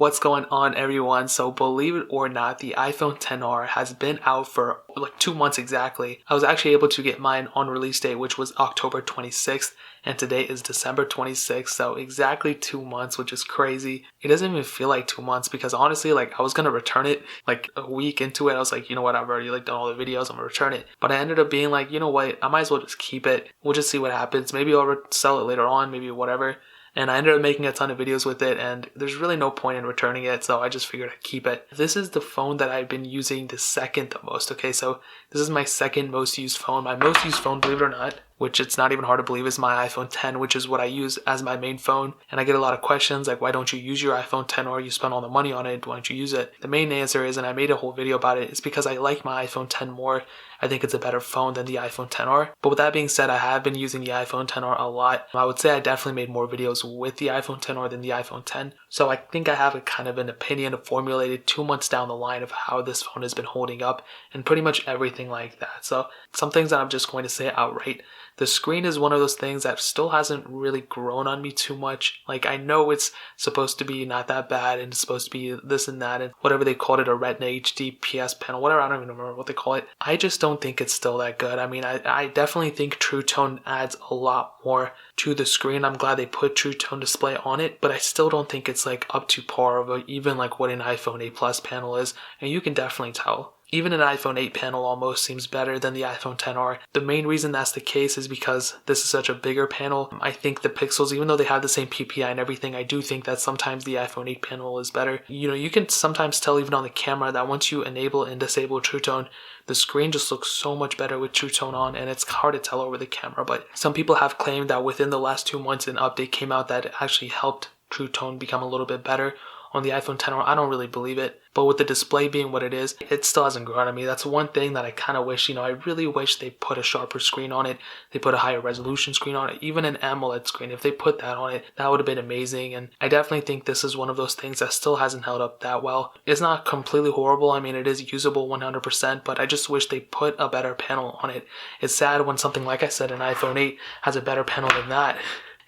What's going on, everyone? So believe it or not, the iPhone XR has been out for like 2 months exactly. I was actually able to get mine on release date, which was October 26th, and today is December 26th, so exactly 2 months, which is crazy. It doesn't even feel like 2 months because honestly, like I was gonna return it like a week into it. I was like, you know what, I've already like done all the videos, I'm gonna return it. But I ended up being like, you know what, I might as well just keep it. We'll just see what happens. Maybe I'll sell it later on, maybe whatever. And I ended up making a ton of videos with it, and there's really no point in returning it, so I just figured I'd keep it. This is the phone that I've been using the second the most, okay? So this is my second most used phone. My most used phone, believe it or not, which it's not even hard to believe, is my iPhone X, which is what I use as my main phone. And I get a lot of questions like, why don't you use your iPhone X, or you spend all the money on it, why don't you use it? The main answer is, and I made a whole video about it, is because I like my iPhone X more. I think it's a better phone than the iPhone XR. But with that being said, I have been using the iPhone XR a lot. I would say I definitely made more videos with the iPhone XR than the iPhone X. So I think I have a kind of an opinion formulated 2 months down the line of how this phone has been holding up and pretty much everything like that. So some things that I'm just going to say outright. The screen is one of those things that still hasn't really grown on me too much. Like, I know it's supposed to be not that bad and it's supposed to be this and that and whatever they called it, a Retina HD PS panel, whatever, I don't even remember what they call it. I just don't think it's still that good. I mean, I definitely think True Tone adds a lot more to the screen. I'm glad they put True Tone display on it, but I still don't think it's like up to par of even like what an iPhone 8 Plus panel is, and you can definitely tell. Even an iPhone 8 panel almost seems better than the iPhone XR. The main reason that's the case is because this is such a bigger panel. I think the pixels, even though they have the same PPI and everything, I do think that sometimes the iPhone 8 panel is better. You know, you can sometimes tell even on the camera that once you enable and disable True Tone, the screen just looks so much better with True Tone on, and it's hard to tell over the camera. But some people have claimed that within the last 2 months an update came out that actually helped True Tone become a little bit better on the iPhone XR. I don't really believe it. But with the display being what it is, it still hasn't grown on me. That's one thing that I kind of wish, I really wish they put a sharper screen on it. They put a higher resolution screen on it, even an AMOLED screen. If they put that on it, that would have been amazing. And I definitely think this is one of those things that still hasn't held up that well. It's not completely horrible. I mean, it is usable 100%, but I just wish they put a better panel on it. It's sad when something, like I said, an iPhone 8 has a better panel than that.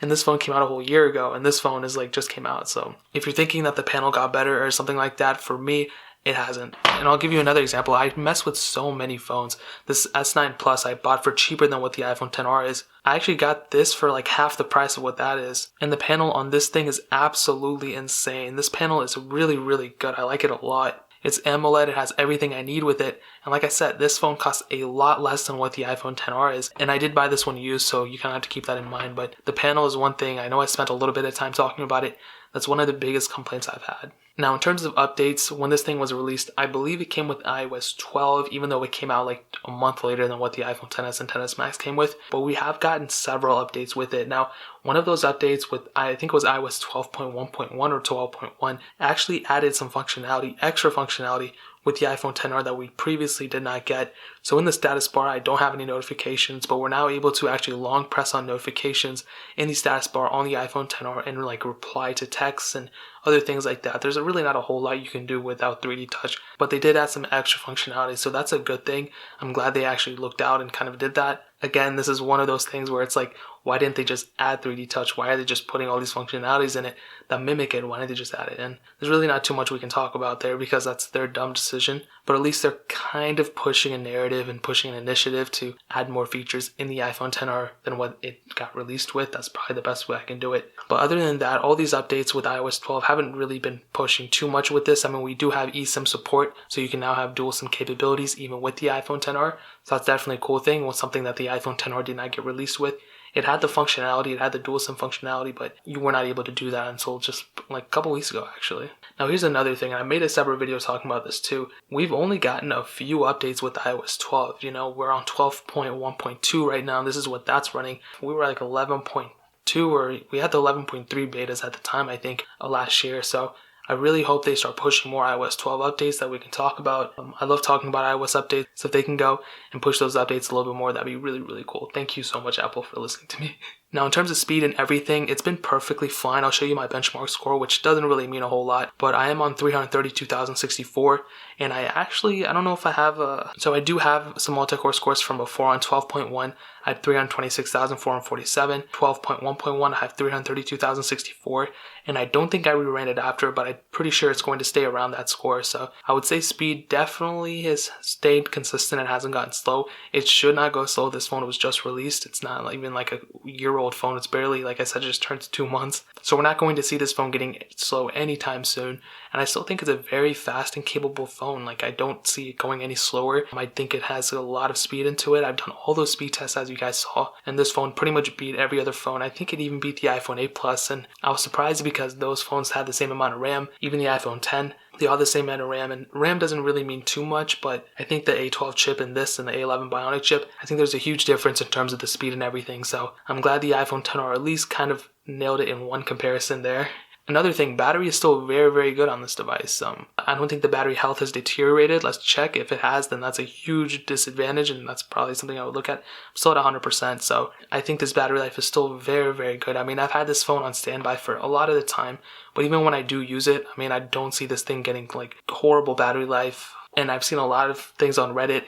And this phone came out a whole year ago, and this phone is like just came out. So if you're thinking that the panel got better or something like that, for me, it hasn't. And I'll give you another example. I mess with so many phones. This S9 Plus I bought for cheaper than what the iPhone XR is. I actually got this for like half the price of what that is. And the panel on this thing is absolutely insane. This panel is really, really good. I like it a lot. It's AMOLED, it has everything I need with it. And like I said, this phone costs a lot less than what the iPhone XR is. And I did buy this one used, so you kind of have to keep that in mind. But the panel is one thing. I know I spent a little bit of time talking about it. That's one of the biggest complaints I've had. Now, in terms of updates, when this thing was released, I believe it came with iOS 12, even though it came out like a month later than what the iPhone XS and XS Max came with. But we have gotten several updates with it. Now, one of those updates with, I think it was iOS 12.1.1 or 12.1, actually added some functionality, extra functionality, with the iPhone XR that we previously did not get. So in the status bar, I don't have any notifications, but we're now able to actually long press on notifications in the status bar on the iPhone XR and like reply to texts and other things like that. There's really not a whole lot you can do without 3D touch, but they did add some extra functionality, so that's a good thing. I'm glad they actually looked out and kind of did that. Again, this is one of those things where it's like, why didn't they just add 3D touch? Why are they just putting all these functionalities in it that mimic it? Why didn't they just add it in? There's really not too much we can talk about there because that's their dumb decision, but at least they're kind of pushing a narrative and pushing an initiative to add more features in the iPhone XR than what it got released with. That's probably the best way I can do it. But other than that, all these updates with iOS 12 haven't really been pushing too much with this. I mean, we do have eSIM support, so you can now have dual SIM capabilities even with the iPhone XR. So that's definitely a cool thing. It was something that the iPhone XR did not get released with. It had the functionality, it had the dual SIM functionality, but you were not able to do that until just like a couple weeks ago, actually. Now here's another thing, and I made a separate video talking about this too. We've only gotten a few updates with iOS 12. We're on 12.1.2 right now. This is what that's running. We were like 11.2, or we had the 11.3 betas at the time, I think, last year. So I really hope they start pushing more iOS 12 updates that we can talk about. I love talking about iOS updates, so if they can go and push those updates a little bit more, that'd be really, really cool. Thank you so much, Apple, for listening to me. Now in terms of speed and everything, it's been perfectly fine. I'll show you my benchmark score, which doesn't really mean a whole lot, but I am on 332,064, and I don't know if I have so I do have some multi-core scores from before. On 12.1, I had 326,447, 12.1.1, I have 332,064, and I don't think I reran it after, but I'm pretty sure it's going to stay around that score. So I would say speed definitely has stayed consistent and hasn't gotten slow. It should not go slow. This phone was just released. It's not even like a year-old phone. It's barely, like I said, just turned 2 months. So we're not going to see this phone getting slow anytime soon. And I still think it's a very fast and capable phone. Like, I don't see it going any slower. I think it has a lot of speed into it. I've done all those speed tests, as you guys saw, and this phone pretty much beat every other phone. I think it even beat the iPhone 8 Plus, and I was surprised because those phones had the same amount of RAM. Even the iPhone 10, they all the same amount of RAM, and RAM doesn't really mean too much, but I think the A12 chip in this and the A11 Bionic chip, I think there's a huge difference in terms of the speed and everything. So I'm glad the iPhone XR at least kind of nailed it in one comparison there. Another thing, battery is still very, very good on this device. I don't think the battery health has deteriorated. Let's check. If it has, then that's a huge disadvantage, and that's probably something I would look at. I'm still at 100%, so I think this battery life is still very, very good. I mean, I've had this phone on standby for a lot of the time, but even when I do use it, I mean, I don't see this thing getting like horrible battery life. And I've seen a lot of things on Reddit.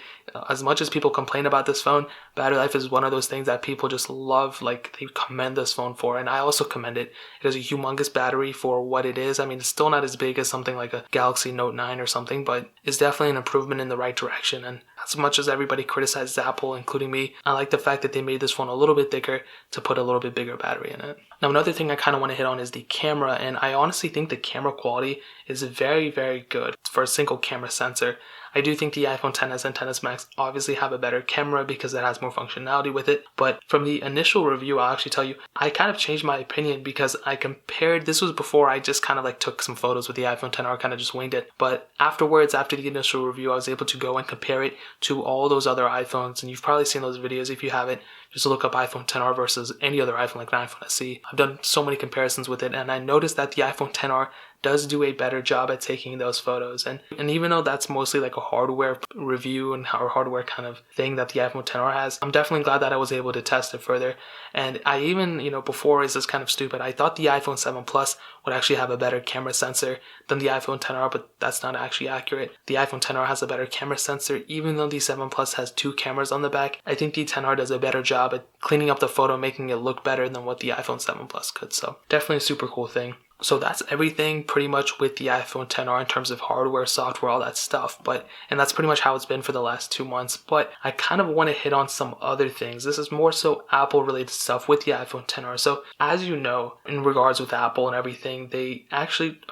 As much as people complain about this phone, battery life is one of those things that people just love. Like, they commend this phone for, and I also commend it. It has a humongous battery for what it is. I mean, it's still not as big as something like a Galaxy Note 9 or something, but it's definitely an improvement in the right direction. And as much as everybody criticizes Apple, including me, I like the fact that they made this phone a little bit thicker to put a little bit bigger battery in it. Now, another thing I kind of want to hit on is the camera, and I honestly think the camera quality is very, very good for a single camera sensor. I do think the iPhone XS and XS Max obviously have a better camera because it has more functionality with it, but from the initial review, I'll actually tell you, I kind of changed my opinion because I compared, this was before I just kind of like took some photos with the iPhone XR, kind of just winged it, but afterwards, after the initial review, I was able to go and compare it to all those other iPhones, and you've probably seen those videos. If you haven't, just look up iPhone XR versus any other iPhone like an iPhone SE. I've done so many comparisons with it, and I noticed that the iPhone XR does do a better job at taking those photos. And even though that's mostly like a hardware review and our hardware kind of thing that the iPhone XR has, I'm definitely glad that I was able to test it further. And I even, before, is this kind of stupid, I thought the iPhone 7 Plus would actually have a better camera sensor than the iPhone XR, but that's not actually accurate. The iPhone XR has a better camera sensor, even though the 7 Plus has 2 cameras on the back. I think the XR does a better job at cleaning up the photo, making it look better than what the iPhone 7 Plus could. So definitely a super cool thing. So that's everything pretty much with the iPhone XR in terms of hardware, software, all that stuff. And that's pretty much how it's been for the last 2 months. But I kind of want to hit on some other things. This is more so Apple related stuff with the iPhone XR. So as you know, in regards with Apple and everything, a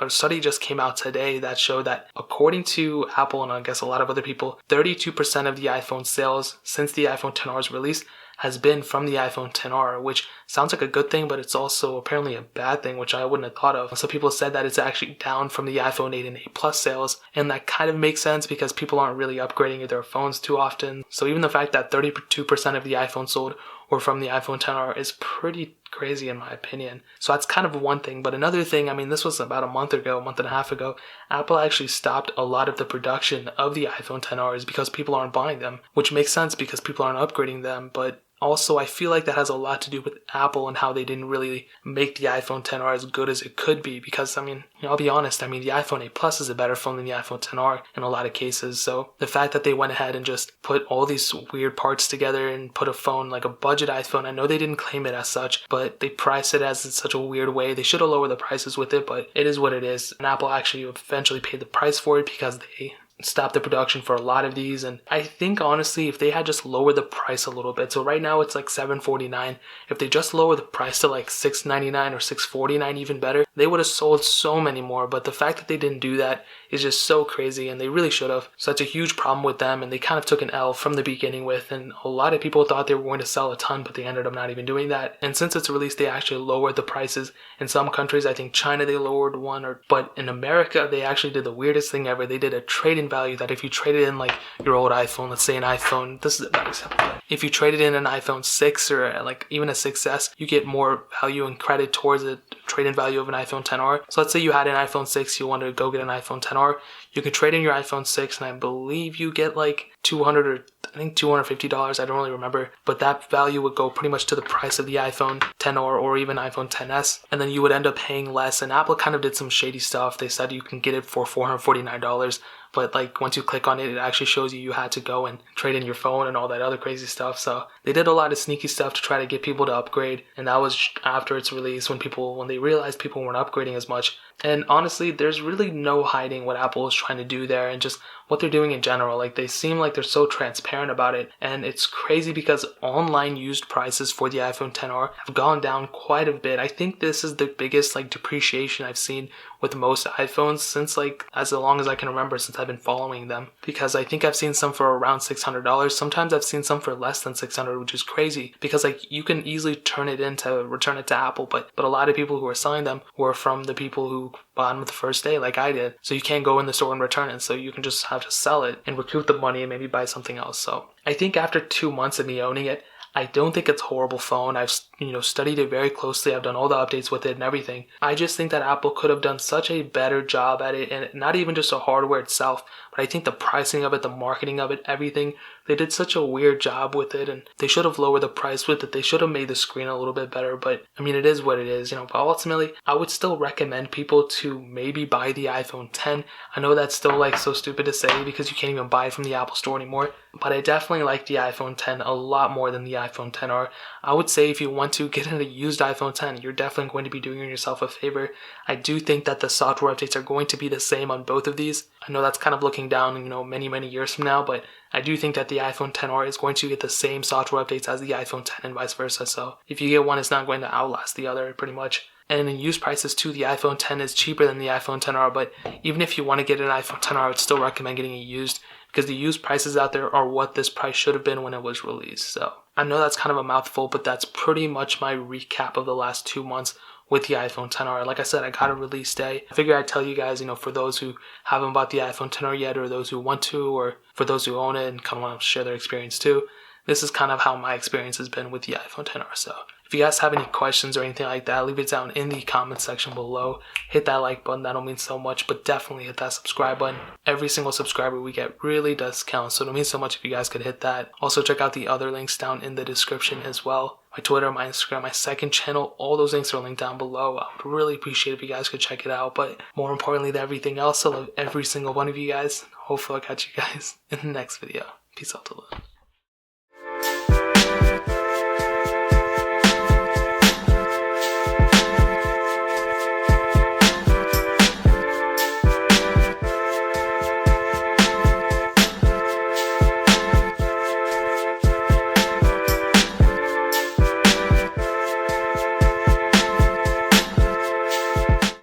study just came out today that showed that according to Apple and I guess a lot of other people, 32% of the iPhone sales since the iPhone XR's release has been from the iPhone XR, which sounds like a good thing, but it's also apparently a bad thing, which I wouldn't have thought of. Some people said that it's actually down from the iPhone 8 and 8 Plus sales, and that kind of makes sense because people aren't really upgrading their phones too often. So even the fact that 32% of the iPhones sold were from the iPhone XR is pretty crazy in my opinion. So that's kind of one thing. But another thing, this was about a month and a half ago, Apple actually stopped a lot of the production of the iPhone XRs because people aren't buying them, which makes sense because people aren't upgrading them. But also, I feel like that has a lot to do with Apple and how they didn't really make the iPhone XR as good as it could be because, I'll be honest, the iPhone 8 Plus is a better phone than the iPhone XR in a lot of cases. So the fact that they went ahead and just put all these weird parts together and put a phone, like a budget iPhone, I know they didn't claim it as such, but they priced it as in such a weird way. They should have lowered the prices with it, but it is what it is. And Apple actually eventually paid the price for it because they stopped the production for a lot of these. And I think honestly, if they had just lowered the price a little bit, so right now it's like $749, if they just lower the price to like $699 or $649, even better, they would have sold so many more. But the fact that they didn't do that is just so crazy, and they really should have. So that's a huge problem with them, and they kind of took an L from the beginning with, and a lot of people thought they were going to sell a ton, but they ended up not even doing that. And since its release, they actually lowered the prices. In some countries, I think China, they lowered one, but in America, they actually did the weirdest thing ever. They did a trade-in value that if you traded in like your old iPhone, let's say an iPhone, this is a bad example, if you traded in an iPhone 6 or like even a 6S, you get more value and credit towards the trade-in value of an iPhone XR. So let's say you had an iPhone 6, you wanted to go get an iPhone XR, you could trade in your iPhone 6 and I believe you get like $200 or I think $250, I don't really remember, but that value would go pretty much to the price of the iPhone XR or even iPhone XS, and then you would end up paying less. And Apple kind of did some shady stuff. They said you can get it for $449, but like once you click on it, it actually shows you had to go and trade in your phone and all that other crazy stuff. So they did a lot of sneaky stuff to try to get people to upgrade, and that was after its release when they realized people weren't upgrading as much. And honestly, there's really no hiding what Apple is trying to do there and just what they're doing in general. Like, they seem like they're so transparent about it, and it's crazy because online used prices for the iPhone XR have gone down quite a bit. I think this is the biggest like depreciation I've seen with most iPhones since like as long as I can remember, since I've been following them, because I think I've seen some for around $600. Sometimes I've seen some for less than $600, which is crazy because like you can easily return it to Apple, but a lot of people who are selling them were from the people who bought them the first day like I did. So you can't go in the store and return it, so you can just have to sell it and recoup the money and maybe buy something else. So I think after 2 months of me owning it, I don't think it's a horrible phone. I've studied it very closely. I've done all the updates with it and everything. I just think that Apple could have done such a better job at it, and not even just the hardware itself, but I think the pricing of it, the marketing of it, everything, they did such a weird job with it, and they should have lowered the price with it. They should have made the screen a little bit better, but I mean, it is what it is, but ultimately, I would still recommend people to maybe buy the iPhone X. I know that's still like so stupid to say because you can't even buy it from the Apple Store anymore, but I definitely like the iPhone X a lot more than the iPhone XR. I would say if you want to get a used iPhone X, you're definitely going to be doing yourself a favor. I do think that the software updates are going to be the same on both of these. I know that's kind of looking down, many years from now, but I do think that the iPhone XR is going to get the same software updates as the iPhone X and vice versa. So if you get one, it's not going to outlast the other pretty much. And in used prices too, the iPhone X is cheaper than the iPhone XR, but even if you want to get an iPhone XR, I would still recommend getting it used because the used prices out there are what this price should have been when it was released. So I know that's kind of a mouthful, but that's pretty much my recap of the last 2 months with the iPhone XR. Like I said, I got a release day. I figured I'd tell you guys, for those who haven't bought the iPhone XR yet, or those who want to, or for those who own it and kind of want to share their experience too. This is kind of how my experience has been with the iPhone XR. So if you guys have any questions or anything like that, leave it down in the comment section below. Hit that like button, that'll mean so much, but definitely hit that subscribe button. Every single subscriber we get really does count, so it'll mean so much if you guys could hit that. Also check out the other links down in the description as well. My Twitter, my Instagram, my second channel, all those links are linked down below. I would really appreciate if you guys could check it out, but more importantly than everything else, I love every single one of you guys. Hopefully I'll catch you guys in the next video. Peace out to love.